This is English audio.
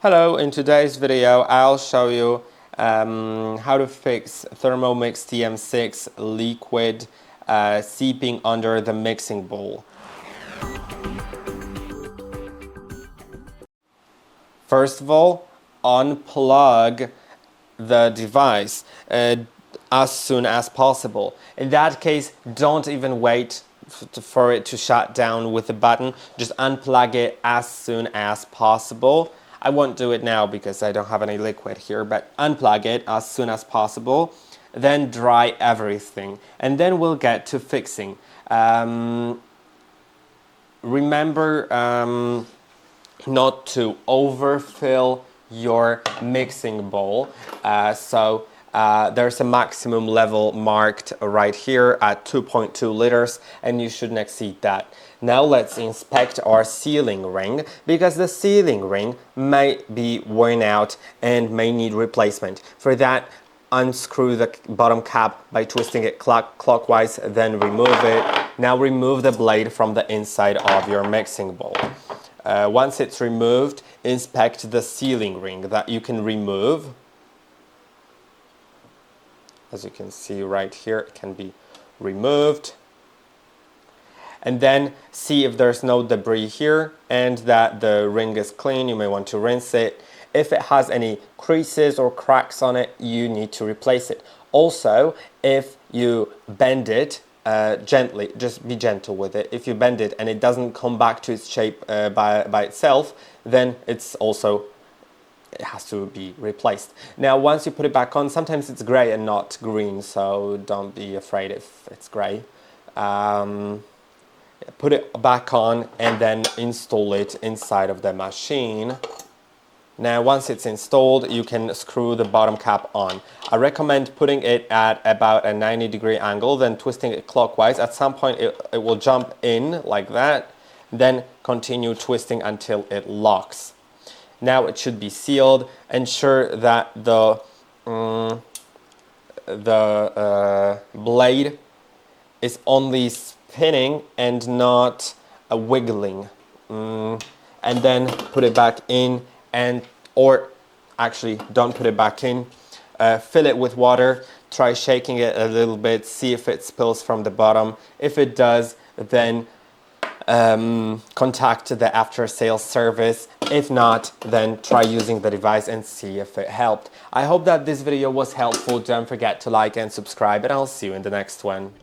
Hello, in today's video I'll show you how to fix THERMOMIX TM6 liquid seeping under the mixing bowl. First of all, unplug the device as soon as possible. In that case, don't even wait for it to shut down with the button. Just unplug it as soon as possible. I won't do it now because I don't have any liquid here, but unplug it as soon as possible. Then dry everything, and then we'll get to fixing. Remember not to overfill your mixing bowl. There's a maximum level marked right here at 2.2 liters, and you shouldn't exceed that. Now let's inspect our sealing ring, because the sealing ring may be worn out and may need replacement. For that, unscrew the bottom cap by twisting it clockwise, then remove it. Now remove the blade from the inside of your mixing bowl. Once it's removed, inspect the sealing ring that you can remove. As you can see right here, it can be removed. And then see if there's no debris here and that the ring is clean. You may want to rinse it. If it has any creases or cracks on it, you need to replace it. Also, if you bend it gently, just be gentle with it. If you bend it and it doesn't come back to its shape by itself, then it has to be replaced. Now, once you put it back on, sometimes it's gray and not green, so don't be afraid if it's gray. Put it back on and then install it inside of the machine. Now, once it's installed, you can screw the bottom cap on. I recommend putting it at about a 90-degree angle, then twisting it clockwise. At some point, it will jump in like that, then continue twisting until it locks. Now it should be sealed. Ensure that the blade is only spinning and not wiggling. And then put it back in, or actually don't put it back in. Fill it with water. Try shaking it a little bit. See if it spills from the bottom. If it does, then contact the after-sales service. If not, then try using the device and see if it helped. I hope that this video was helpful. Don't forget to like and subscribe, and I'll see you in the next one.